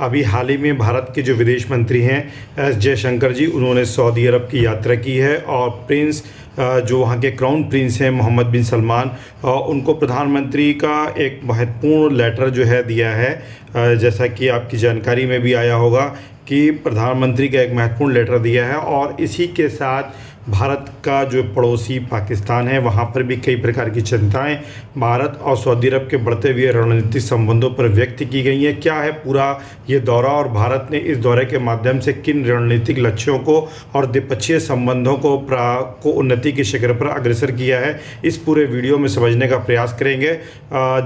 अभी हाल ही में भारत के जो विदेश मंत्री हैं एस जयशंकर जी, उन्होंने सऊदी अरब की यात्रा की है और प्रिंस जो वहाँ के क्राउन प्रिंस हैं मोहम्मद बिन सलमान, उनको प्रधानमंत्री का एक महत्वपूर्ण लेटर जो है दिया है। जैसा कि आपकी जानकारी में भी आया होगा कि प्रधानमंत्री का एक महत्वपूर्ण लेटर दिया है और इसी के साथ भारत का जो पड़ोसी पाकिस्तान है वहाँ पर भी कई प्रकार की चिंताएं भारत और सऊदी अरब के बढ़ते हुए रणनीतिक संबंधों पर व्यक्त की गई हैं। क्या है पूरा ये दौरा और भारत ने इस दौरे के माध्यम से किन रणनीतिक लक्ष्यों को और द्विपक्षीय संबंधों को उन्नति के शिखर पर अग्रसर किया है, इस पूरे वीडियो में समझने का प्रयास करेंगे।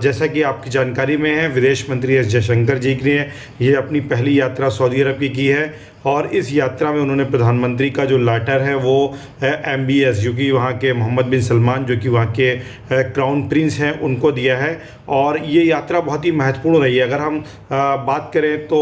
जैसा कि आपकी जानकारी में है, विदेश मंत्री एस जयशंकर जी ने ये अपनी पहली यात्रा सऊदी अरब की है और इस यात्रा में उन्होंने प्रधानमंत्री का जो लेटर है वो MBS जो कि वहाँ के मोहम्मद बिन सलमान जो कि वहाँ के क्राउन प्रिंस हैं उनको दिया है। और ये यात्रा बहुत ही महत्वपूर्ण रही है। अगर हम बात करें तो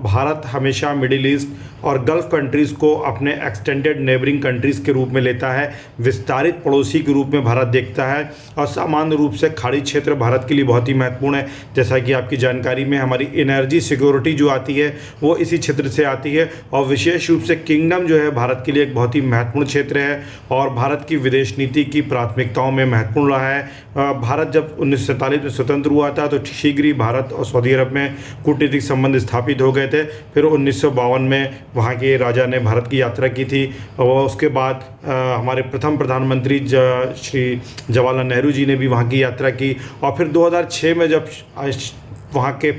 भारत हमेशा मिडिल ईस्ट और गल्फ़ कंट्रीज़ को अपने एक्सटेंडेड नेबरिंग कंट्रीज़ के रूप में लेता है, विस्तारित पड़ोसी के रूप में भारत देखता है और सामान्य रूप से खाड़ी क्षेत्र भारत के लिए बहुत ही महत्वपूर्ण है। जैसा कि आपकी जानकारी में हमारी एनर्जी सिक्योरिटी जो आती है वो इसी क्षेत्र से आती है और विशेष रूप से किंगडम जो है भारत के लिए एक बहुत ही महत्वपूर्ण क्षेत्र है और भारत की विदेश नीति की प्राथमिकताओं में महत्वपूर्ण रहा है। भारत जब 1947 में स्वतंत्र हुआ था तो शीघ्र ही भारत और सऊदी अरब में कूटनीतिक संबंध स्थापित हो गए थे। फिर 1952 में वहाँ के राजा ने भारत की यात्रा की थी और उसके बाद हमारे प्रथम प्रधानमंत्री श्री जवाहरलाल नेहरू जी ने भी वहाँ की यात्रा की और फिर 2006 में जब वहाँ के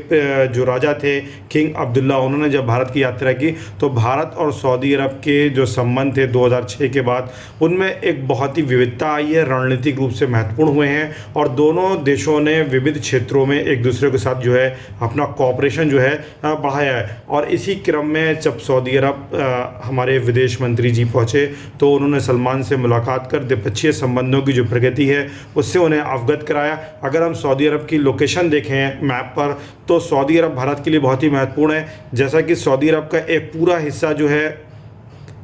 जो राजा थे किंग अब्दुल्ला, उन्होंने जब भारत की यात्रा की तो भारत और सऊदी अरब के जो संबंध थे 2006 के बाद उनमें एक बहुत ही विविधता आई है, रणनीतिक रूप से महत्वपूर्ण हुए हैं और दोनों देशों ने विविध क्षेत्रों में एक दूसरे के साथ जो है अपना कोऑपरेशन जो है बढ़ाया है। और इसी क्रम में जब सऊदी अरब हमारे विदेश मंत्री जी पहुँचे तो उन्होंने सलमान से मुलाकात कर द्विपक्षीय संबंधों की जो प्रगति है उससे उन्हें अवगत कराया। अगर हम सऊदी अरब की लोकेशन देखें मैप पर तो सऊदी अरब भारत के लिए बहुत ही महत्वपूर्ण है। जैसा कि सऊदी अरब का एक पूरा हिस्सा जो है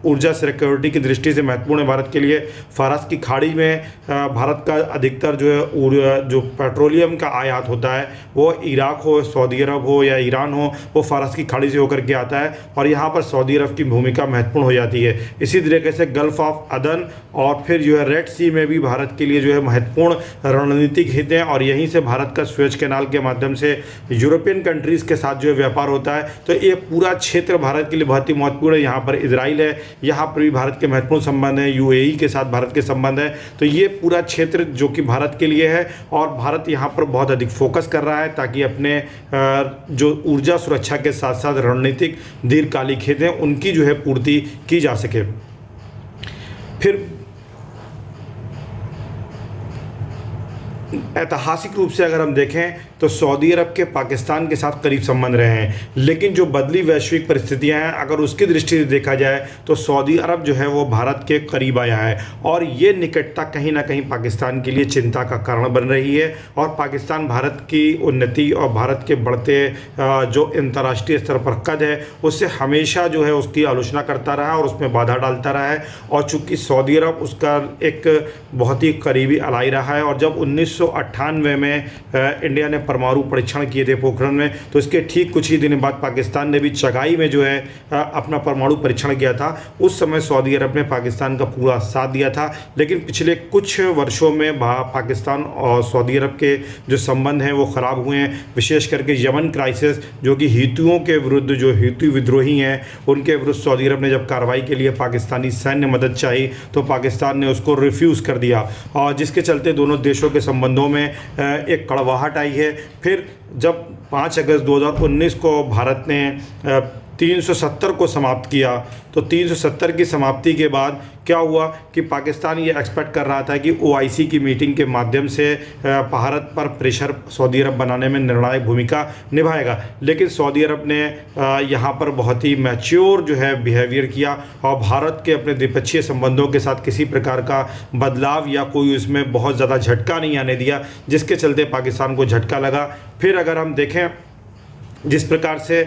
ऊर्जा सिक्योरिटी की दृष्टि से महत्वपूर्ण है भारत के लिए। फ़ारस की खाड़ी में भारत का अधिकतर जो है जो पेट्रोलियम का आयात होता है वो इराक हो, सऊदी अरब हो या ईरान हो, वो फ़ारस की खाड़ी से होकर के आता है और यहाँ पर सऊदी अरब की भूमिका महत्वपूर्ण हो जाती है। इसी तरीके से गल्फ़ ऑफ अदन और फिर जो है रेड सी में भी भारत के लिए जो है महत्वपूर्ण रणनीतिक हित हैं और यहीं से भारत का स्वेज कैनाल के माध्यम से यूरोपियन कंट्रीज़ के साथ जो है व्यापार होता है। तो ये पूरा क्षेत्र भारत के लिए बहुत ही महत्वपूर्ण है। यहाँ पर इजराइल है, यहाँ पर भी भारत के महत्वपूर्ण संबंध है, UAE के साथ भारत के संबंध है। तो ये पूरा क्षेत्र जो कि भारत के लिए है और भारत यहाँ पर बहुत अधिक फोकस कर रहा है ताकि अपने जो ऊर्जा सुरक्षा के साथ साथ रणनीतिक दीर्घकालिक हित हैं उनकी जो है पूर्ति की जा सके। फिर ऐतिहासिक रूप से अगर हम देखें तो सऊदी अरब के पाकिस्तान के साथ करीब संबंध रहे हैं, लेकिन जो बदली वैश्विक परिस्थितियां हैं अगर उसकी दृष्टि से देखा जाए तो सऊदी अरब जो है वो भारत के करीब आया है और ये निकटता कहीं ना कहीं पाकिस्तान के लिए चिंता का कारण बन रही है और पाकिस्तान भारत की उन्नति और भारत के बढ़ते जो अंतर्राष्ट्रीय स्तर पर कद है उससे हमेशा जो है उसकी आलोचना करता रहा और उसमें बाधा डालता रहा है। और चूँकि सऊदी अरब उसका एक बहुत ही करीबी अलाई रहा है और जब 1998 में इंडिया ने परमाणु परीक्षण किए थे पोखरण में तो इसके ठीक कुछ ही दिन बाद पाकिस्तान ने भी चगाई में जो है अपना परमाणु परीक्षण किया था। उस समय सऊदी अरब ने पाकिस्तान का पूरा साथ दिया था, लेकिन पिछले कुछ वर्षों में पाकिस्तान और सऊदी अरब के जो संबंध हैं वो ख़राब हुए हैं। विशेष करके यमन क्राइसिस जो कि हूथियों के विरुद्ध जो हूथी विद्रोही हैं उनके विरुद्ध सऊदी अरब ने जब कार्रवाई के लिए पाकिस्तानी सैन्य मदद चाही तो पाकिस्तान ने उसको रिफ्यूज़ कर दिया और जिसके चलते दोनों देशों के संबंधों में एक कड़वाहट आई है। फिर जब 5 अगस्त 2019 को भारत ने 370 को समाप्त किया तो 370 की समाप्ति के बाद क्या हुआ कि पाकिस्तान ये एक्सपेक्ट कर रहा था कि OIC की मीटिंग के माध्यम से भारत पर प्रेशर सऊदी अरब बनाने में निर्णायक भूमिका निभाएगा, लेकिन सऊदी अरब ने यहाँ पर बहुत ही मैच्योर जो है बिहेवियर किया और भारत के अपने द्विपक्षीय संबंधों के साथ किसी प्रकार का बदलाव या कोई उसमें बहुत ज़्यादा झटका नहीं आने दिया, जिसके चलते पाकिस्तान को झटका लगा। फिर अगर हम देखें जिस प्रकार से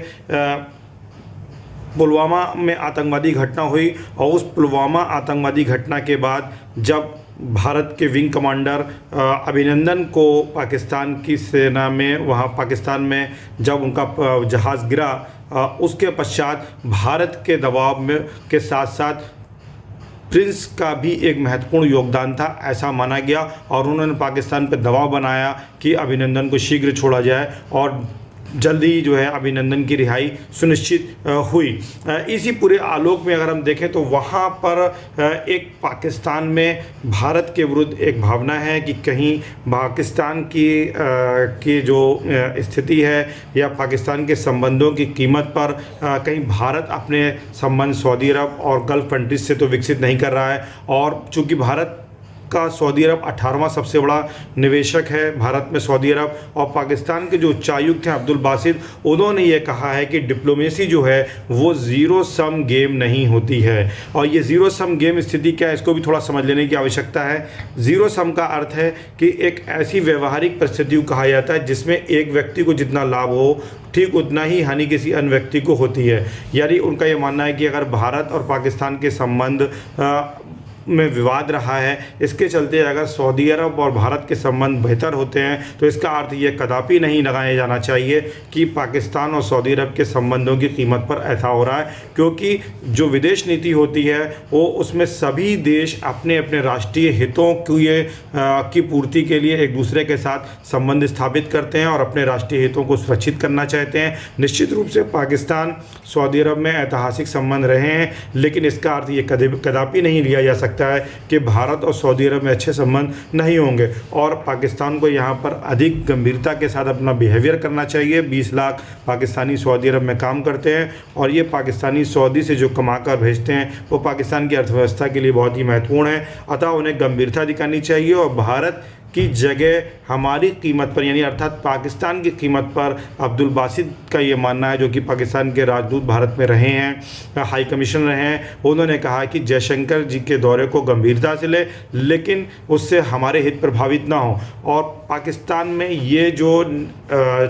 पुलवामा में आतंकवादी घटना हुई और उस पुलवामा आतंकवादी घटना के बाद जब भारत के विंग कमांडर अभिनंदन को पाकिस्तान की सेना में, वहाँ पाकिस्तान में जब उनका जहाज़ गिरा, उसके पश्चात भारत के दबाव में के साथ साथ प्रिंस का भी एक महत्वपूर्ण योगदान था, ऐसा माना गया। और उन्होंने पाकिस्तान पर दबाव बनाया कि अभिनंदन को शीघ्र छोड़ा जाए और जल्दी जो है अभिनंदन की रिहाई सुनिश्चित हुई। इसी पूरे आलोक में अगर हम देखें तो वहाँ पर एक पाकिस्तान में भारत के विरुद्ध एक भावना है कि कहीं पाकिस्तान की जो स्थिति है या पाकिस्तान के संबंधों की कीमत पर कहीं भारत अपने संबंध सऊदी अरब और गल्फ़ कंट्रीज से तो विकसित नहीं कर रहा है। और चूँकि भारत का सऊदी अरब 18वां सबसे बड़ा निवेशक है भारत में सऊदी अरब, और पाकिस्तान के जो उच्चायुक्त हैं अब्दुल बासित, उन्होंने ये कहा है कि डिप्लोमेसी जो है वो ज़ीरो सम गेम नहीं होती है। और ये ज़ीरो सम गेम स्थिति क्या है, इसको भी थोड़ा समझ लेने की आवश्यकता है। ज़ीरो सम का अर्थ है कि एक ऐसी व्यवहारिक परिस्थिति को कहा जाता है जिसमें एक व्यक्ति को जितना लाभ हो ठीक उतना ही हानि किसी अन्य व्यक्ति को होती है। यानी उनका ये मानना है कि अगर भारत और पाकिस्तान के संबंध में विवाद रहा है, इसके चलते अगर सऊदी अरब और भारत के संबंध बेहतर होते हैं तो इसका अर्थ ये कदापि नहीं लगाया जाना चाहिए कि पाकिस्तान और सऊदी अरब के संबंधों की कीमत पर ऐसा हो रहा है। क्योंकि जो विदेश नीति होती है वो उसमें सभी देश अपने अपने राष्ट्रीय हितों की पूर्ति के लिए एक दूसरे के साथ संबंध स्थापित करते हैं और अपने राष्ट्रीय हितों को सुरक्षित करना चाहते हैं। निश्चित रूप से पाकिस्तान सऊदी अरब में ऐतिहासिक संबंध रहे हैं, लेकिन इसका अर्थ ये कदापि नहीं लिया जा सकता है कि भारत और सऊदी अरब में अच्छे संबंध नहीं होंगे। और पाकिस्तान को यहाँ पर अधिक गंभीरता के साथ अपना बिहेवियर करना चाहिए। 20 लाख पाकिस्तानी सऊदी अरब में काम करते हैं और ये पाकिस्तानी सऊदी से जो कमा कर भेजते हैं वो पाकिस्तान की अर्थव्यवस्था के लिए बहुत ही महत्वपूर्ण है। अतः उन्हें गंभीरता दिखानी चाहिए और भारत की जगह हमारी कीमत पर, यानी अर्थात पाकिस्तान की कीमत पर अब्दुल बासित का ये मानना है, जो कि पाकिस्तान के राजदूत भारत में रहे हैं, हाई कमीशन रहे हैं, उन्होंने कहा कि जयशंकर जी के दौरे को गंभीरता से ले, लेकिन उससे हमारे हित प्रभावित ना हो। और पाकिस्तान में ये जो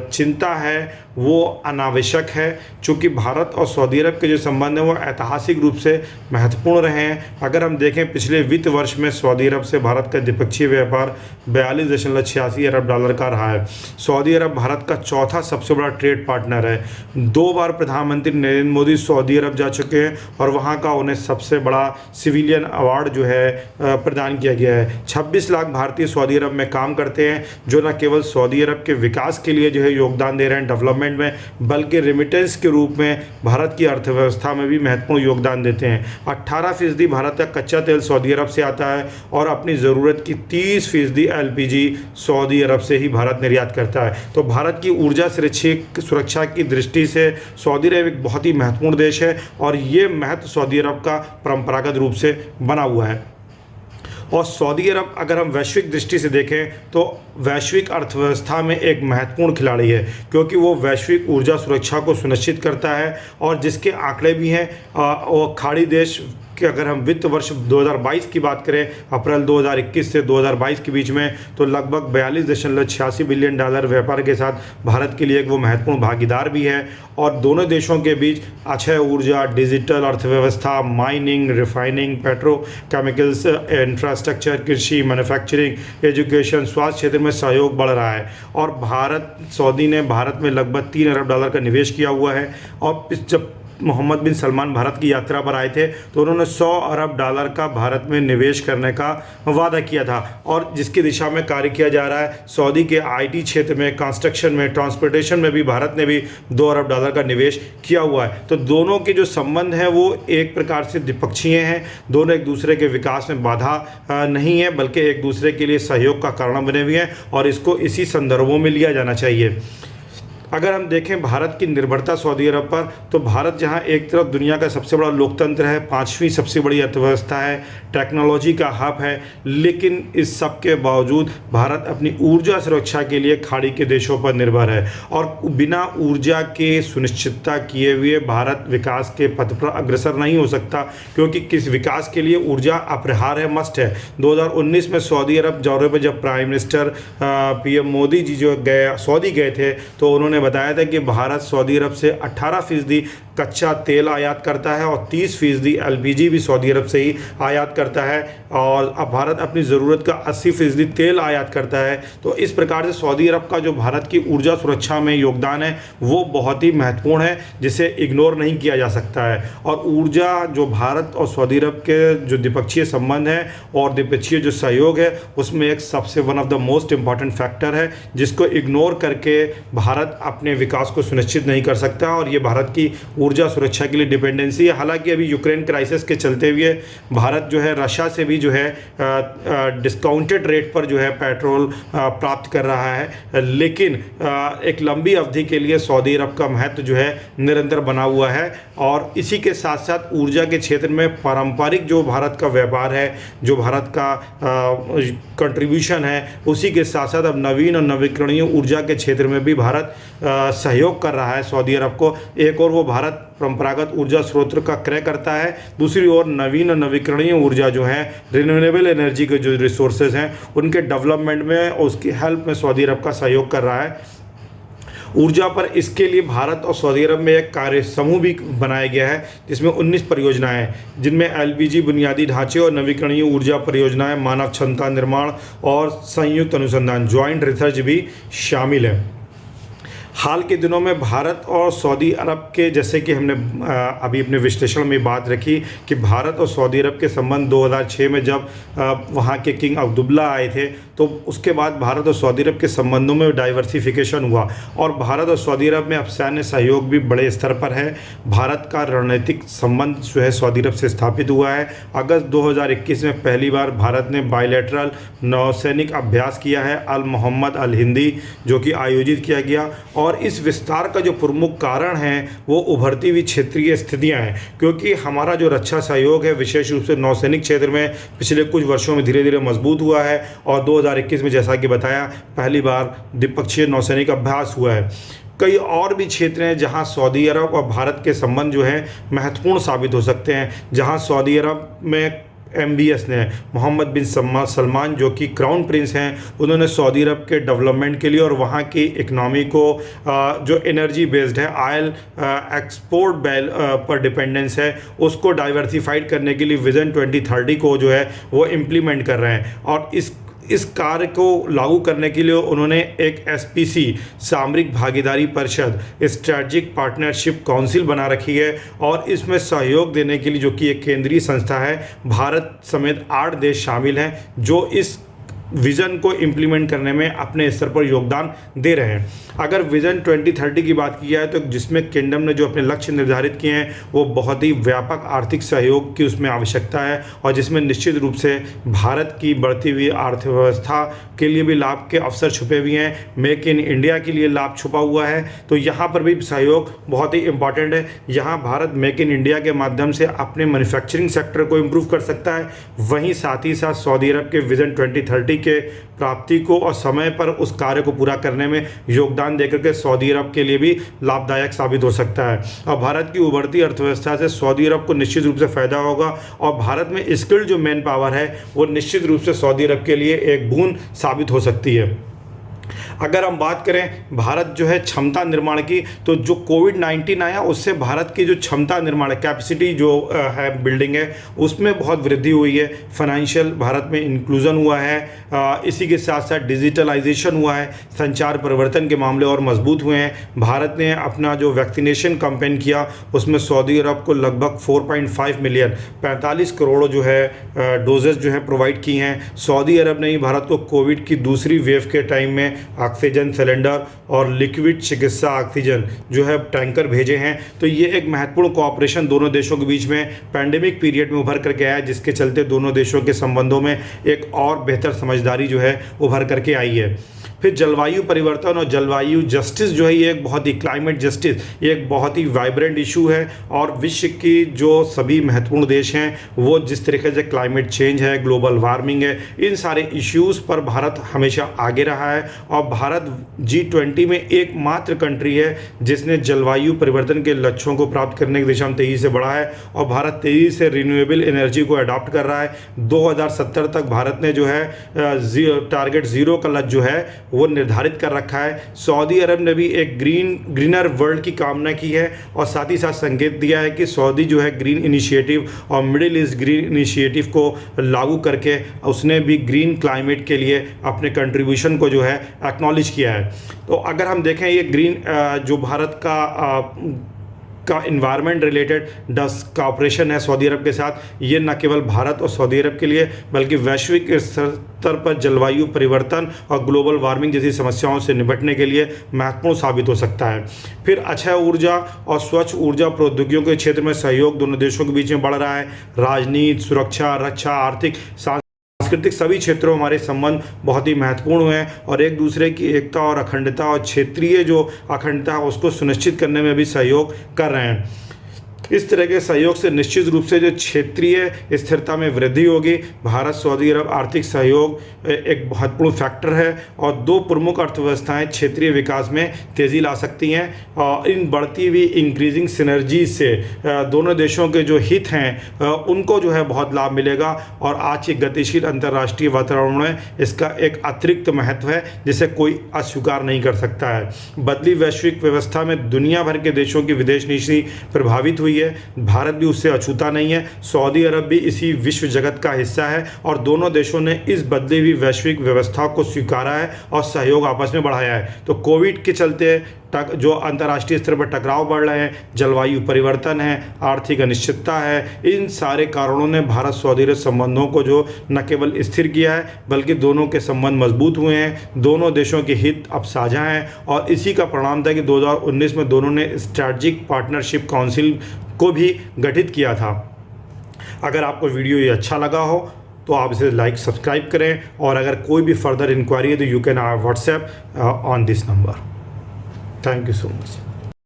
चिंता है वो अनावश्यक है, चूँकि भारत और सऊदी अरब के जो संबंध हैं वो ऐतिहासिक रूप से महत्वपूर्ण रहे हैं। अगर हम देखें पिछले वित्त वर्ष में सऊदी अरब से भारत का द्विपक्षीय व्यापार 42.86 अरब डॉलर का रहा है। सऊदी अरब भारत का चौथा सबसे बड़ा ट्रेड पार्टनर है। 2 बार प्रधानमंत्री नरेंद्र मोदी सऊदी अरब जा चुके हैं और वहाँ का उन्हें सबसे बड़ा सिविलियन अवार्ड जो है प्रदान किया गया है। 26 लाख भारतीय सऊदी अरब में काम करते हैं, जो न केवल सऊदी अरब के विकास के लिए जो है योगदान दे रहे हैं डेवलपमेंट में, बल्कि रेमिटेंस के रूप में भारत की अर्थव्यवस्था में भी महत्वपूर्ण योगदान देते हैं। 18% भारत का कच्चा तेल सऊदी अरब से आता है और अपनी ज़रूरत की 30% LPG सऊदी अरब से ही भारत निर्यात करता है। तो भारत की ऊर्जा सुरक्षा की दृष्टि से सऊदी अरब एक बहुत ही महत्वपूर्ण देश है और ये महत्व सऊदी अरब का परंपरागत रूप से बना हुआ है। और सऊदी अरब अगर हम वैश्विक दृष्टि से देखें तो वैश्विक अर्थव्यवस्था में एक महत्वपूर्ण खिलाड़ी है, क्योंकि वो वैश्विक ऊर्जा सुरक्षा को सुनिश्चित करता है और जिसके आंकड़े भी हैं। और खाड़ी देश कि अगर हम वित्त वर्ष 2022 की बात करें, अप्रैल 2021 से 2022 के बीच में, तो लगभग 42.86 बिलियन डॉलर व्यापार के साथ भारत के लिए एक वो महत्वपूर्ण भागीदार भी है। और दोनों देशों के बीच अक्षय ऊर्जा, डिजिटल अर्थव्यवस्था, माइनिंग, रिफाइनिंग, पेट्रोकेमिकल्स, इंफ्रास्ट्रक्चर, कृषि, मैन्युफैक्चरिंग, एजुकेशन, स्वास्थ्य क्षेत्र में सहयोग बढ़ रहा है। और सऊदी ने भारत में लगभग 3 अरब डॉलर का निवेश किया हुआ है। और जब मोहम्मद बिन सलमान भारत की यात्रा पर आए थे तो उन्होंने 100 अरब डॉलर का भारत में निवेश करने का वादा किया था और जिसकी दिशा में कार्य किया जा रहा है। सऊदी के IT क्षेत्र में, कंस्ट्रक्शन में, ट्रांसपोर्टेशन में भी भारत ने भी 2 अरब डॉलर का निवेश किया हुआ है। तो दोनों के जो संबंध हैं वो एक प्रकार से द्विपक्षीय हैं। दोनों एक दूसरे के विकास में बाधा नहीं है, बल्कि एक दूसरे के लिए सहयोग का कारण बने हुए हैं और इसको इसी संदर्भों में लिया जाना चाहिए। अगर हम देखें भारत की निर्भरता सऊदी अरब पर, तो भारत जहां एक तरफ दुनिया का सबसे बड़ा लोकतंत्र है, 5वीं सबसे बड़ी अर्थव्यवस्था है, टेक्नोलॉजी का हब है, लेकिन इस सब के बावजूद भारत अपनी ऊर्जा सुरक्षा के लिए खाड़ी के देशों पर निर्भर है। और बिना ऊर्जा के सुनिश्चितता किए हुए भारत विकास के पथ पर अग्रसर नहीं हो सकता, क्योंकि किस विकास के लिए ऊर्जा अपरिहार्य है, मस्ट है। 2019 में सऊदी अरब दौरे पर जब prime minister PM Modi ji जो सऊदी गए थे तो उन्होंने उन्होंने बताया था कि भारत सऊदी अरब से 18% कच्चा तेल आयात करता है और 30% एलपीजी भी सऊदी अरब से ही आयात करता है, और अब भारत अपनी ज़रूरत का 80% तेल आयात करता है। तो इस प्रकार से सऊदी अरब का जो भारत की ऊर्जा सुरक्षा में योगदान है वो बहुत ही महत्वपूर्ण है, जिसे इग्नोर नहीं किया जा सकता है। और ऊर्जा जो भारत और सऊदी अरब के जो द्विपक्षीय संबंध है और द्विपक्षीय जो सहयोग है उसमें एक सबसे one of the most important factor है, जिसको इग्नोर करके भारत अपने विकास को सुनिश्चित नहीं कर सकता, और ये भारत की ऊर्जा सुरक्षा के लिए डिपेंडेंसी है। हालांकि अभी यूक्रेन क्राइसिस के चलते हुए भारत जो है रशिया से भी जो है डिस्काउंटेड रेट पर जो है पेट्रोल प्राप्त कर रहा है, लेकिन एक लंबी अवधि के लिए सऊदी अरब का महत्व जो है निरंतर बना हुआ है। और इसी के साथ साथ ऊर्जा के क्षेत्र में पारंपरिक जो भारत का व्यापार है, जो भारत का कंट्रीब्यूशन है, उसी के साथ साथ अब नवीन और नवीकरणीय ऊर्जा के क्षेत्र में भी भारत सहयोग कर रहा है सऊदी अरब को। एक और वो भारत परंपरागत ऊर्जा स्रोत का क्रय करता है, दूसरी ओर नवीन और नवीकरणीय ऊर्जा जो है, रिन्यूएबल एनर्जी के जो रिसोर्सेज हैं उनके डेवलपमेंट में और उसकी हेल्प में सऊदी अरब का सहयोग कर रहा है ऊर्जा पर। इसके लिए भारत और सऊदी अरब में एक कार्य समूह भी बनाया गया है, जिसमें 19 परियोजनाएं हैं, जिनमें एलपीजी बुनियादी ढांचे और नवीकरणीय ऊर्जा परियोजनाएं, मानव क्षमता निर्माण और संयुक्त अनुसंधान ज्वाइंट रिसर्च भी शामिल है। हाल के दिनों में भारत और सऊदी अरब के, जैसे कि हमने अभी अपने विश्लेषण में बात रखी कि भारत और सऊदी अरब के संबंध 2006 में जब वहाँ के किंग अब्दुल्ला आए थे, तो उसके बाद भारत और सऊदी अरब के संबंधों में डाइवर्सिफिकेशन हुआ और भारत और सऊदी अरब में अब सैन्य सहयोग भी बड़े स्तर पर है। भारत का रणनीतिक संबंध जो है सऊदी अरब से स्थापित हुआ है। अगस्त 2021 में पहली बार भारत ने बायलैटरल नौसैनिक अभ्यास किया है, अल मोहम्मद अल हिंदी, जो कि आयोजित किया गया। और इस विस्तार का जो प्रमुख कारण है वो उभरती हुई क्षेत्रीय स्थितियां हैं, क्योंकि हमारा जो रक्षा सहयोग है विशेष रूप से नौसैनिक क्षेत्र में पिछले कुछ वर्षों में धीरे धीरे मजबूत हुआ है, और 2021 में जैसा कि बताया पहली बार द्विपक्षीय नौसैनिक अभ्यास हुआ है। कई और भी क्षेत्र हैं जहां सऊदी अरब और भारत के संबंध जो है महत्वपूर्ण साबित हो सकते हैं, जहां सऊदी अरब में MBS ने मोहम्मद बिन सलमान जो कि क्राउन प्रिंस हैं, उन्होंने सऊदी अरब के डेवलपमेंट के लिए और वहाँ की इकनॉमी को जो एनर्जी बेस्ड है, ऑयल एक्सपोर्ट पर डिपेंडेंस है, उसको डाइवर्सिफाइड करने के लिए विज़न 2030 को जो है वो इम्प्लीमेंट कर रहे हैं। और इस कार्य को लागू करने के लिए उन्होंने एक SPC सामरिक भागीदारी परिषद स्ट्रेटजिक पार्टनरशिप काउंसिल बना रखी है, और इसमें सहयोग देने के लिए जो कि एक केंद्रीय संस्था है, भारत समेत 8 देश शामिल हैं जो इस विज़न को इम्प्लीमेंट करने में अपने स्तर पर योगदान दे रहे हैं। अगर विज़न 2030 की बात की जाए तो जिसमें किंगडम ने जो अपने लक्ष्य निर्धारित किए हैं वो बहुत ही व्यापक आर्थिक सहयोग की उसमें आवश्यकता है, और जिसमें निश्चित रूप से भारत की बढ़ती हुई अर्थव्यवस्था के लिए भी लाभ के अवसर छुपे हुए हैं, मेक इन इंडिया के लिए लाभ छुपा हुआ है। तो यहाँ पर भी सहयोग बहुत ही इम्पॉर्टेंट है। यहाँ भारत मेक इन इंडिया के माध्यम से अपने मैन्युफैक्चरिंग सेक्टर को इम्प्रूव कर सकता है, वहीं साथ ही साथ सऊदी अरब के विज़न 2030 के प्राप्ति को और समय पर उस कार्य को पूरा करने में योगदान देकर के सऊदी अरब के लिए भी लाभदायक साबित हो सकता है। और भारत की उभरती अर्थव्यवस्था से सऊदी अरब को निश्चित रूप से फायदा होगा, और भारत में स्किल्ड जो मैन पावर है वो निश्चित रूप से सऊदी अरब के लिए एक बूंद साबित हो सकती है। अगर हम बात करें भारत जो है क्षमता निर्माण की, तो जो कोविड-19 आया उससे भारत की जो क्षमता निर्माण कैपेसिटी जो है बिल्डिंग है उसमें बहुत वृद्धि हुई है। फाइनेंशियल भारत में इंक्लूजन हुआ है, इसी के साथ साथ डिजिटलाइजेशन हुआ है, संचार परिवर्तन के मामले और मजबूत हुए हैं। भारत ने अपना जो वैक्सीनेशन कैंपेन किया उसमें सऊदी अरब को लगभग 4.5 मिलियन 45 करोड़ जो है डोजेस जो है प्रोवाइड की हैं। सऊदी अरब ने ही भारत को कोविड की दूसरी वेव के टाइम में ऑक्सीजन सिलेंडर और लिक्विड चिकित्सा ऑक्सीजन जो है टैंकर भेजे हैं। तो ये एक महत्वपूर्ण कोऑपरेशन दोनों देशों के बीच में पैंडेमिक पीरियड में उभर करके आया है, जिसके चलते दोनों देशों के संबंधों में एक और बेहतर समझदारी जो है उभर करके आई है। फिर जलवायु परिवर्तन और जलवायु जस्टिस जो है ये एक बहुत ही क्लाइमेट जस्टिस ये एक बहुत ही वाइब्रेंट इशू है, और विश्व की जो सभी महत्वपूर्ण देश हैं वो जिस तरीके से क्लाइमेट चेंज है, ग्लोबल वार्मिंग है, इन सारे इश्यूज़ पर भारत हमेशा आगे रहा है। और भारत G20 में एकमात्र कंट्री है जिसने जलवायु परिवर्तन के लक्ष्यों को प्राप्त करने की दिशा में तेज़ी से बढ़ा है, और भारत तेज़ी से रिन्यूएबल एनर्जी को अडॉप्ट कर रहा है। 2070 तक भारत ने जो है टारगेट 0 का लक्ष्य जो है वो निर्धारित कर रखा है। सऊदी अरब ने भी एक ग्रीनर वर्ल्ड की कामना की है और साथ ही साथ संकेत दिया है कि सऊदी जो है ग्रीन इनिशिएटिव और मिडिल ईस्ट ग्रीन इनिशिएटिव को लागू करके उसने भी ग्रीन क्लाइमेट के लिए अपने कंट्रीब्यूशन को जो है एक्नॉलेज किया है। तो अगर हम देखें ये ग्रीन जो भारत का इन्वायरमेंट रिलेटेड कॉपरेशन है सऊदी अरब के साथ, ये न केवल भारत और सऊदी अरब के लिए बल्कि वैश्विक स्तर पर जलवायु परिवर्तन और ग्लोबल वार्मिंग जैसी समस्याओं से निपटने के लिए महत्वपूर्ण साबित हो सकता है। फिर अक्षय ऊर्जा और स्वच्छ ऊर्जा प्रौद्योगिकियों के क्षेत्र में सहयोग दोनों देशों के बीच में बढ़ रहा है। राजनीति, सुरक्षा, रक्षा, आर्थिक, सांस्कृतिक सभी क्षेत्रों में हमारे संबंध बहुत ही महत्वपूर्ण हैं और एक दूसरे की एकता और अखंडता और क्षेत्रीय जो अखंडता है उसको सुनिश्चित करने में भी सहयोग कर रहे हैं। इस तरह के सहयोग से निश्चित रूप से जो क्षेत्रीय स्थिरता में वृद्धि होगी। भारत सऊदी अरब आर्थिक सहयोग एक महत्वपूर्ण फैक्टर है और दो प्रमुख अर्थव्यवस्थाएं क्षेत्रीय विकास में तेज़ी ला सकती हैं और इन बढ़ती हुई इंक्रीजिंग सिनर्जी से दोनों देशों के जो हित हैं उनको जो है बहुत लाभ मिलेगा और आज के गतिशील अंतर्राष्ट्रीय वातावरण में इसका एक अतिरिक्त महत्व है जिसे कोई अस्वीकार नहीं कर सकता है। बदली वैश्विक व्यवस्था में दुनिया भर के देशों की विदेश नीति प्रभावित हुई है, भारत भी उससे अछूता नहीं है। सऊदी अरब भी इसी विश्व जगत का हिस्सा है और दोनों देशों ने इस बदली हुई वैश्विक व्यवस्था को स्वीकारा है और सहयोग आपस में बढ़ाया है। तो कोविड के चलते जो अंतर्राष्ट्रीय स्तर पर टकराव बढ़ रहे हैं, जलवायु परिवर्तन है, आर्थिक अनिश्चितता है, इन सारे कारणों ने भारत सऊदी अरब संबंधों को जो न केवल स्थिर किया है बल्कि दोनों के संबंध मजबूत हुए हैं। दोनों देशों के हित अब साझा हैं और इसी का परिणाम था कि 2019 में दोनों ने स्ट्रैटेजिक पार्टनरशिप काउंसिल को भी गठित किया था। अगर आपको वीडियो ये अच्छा लगा हो तो आप इसे लाइक सब्सक्राइब करें और अगर कोई भी फर्दर इंक्वायरी है तो you can WhatsApp on this number. Thank you so much.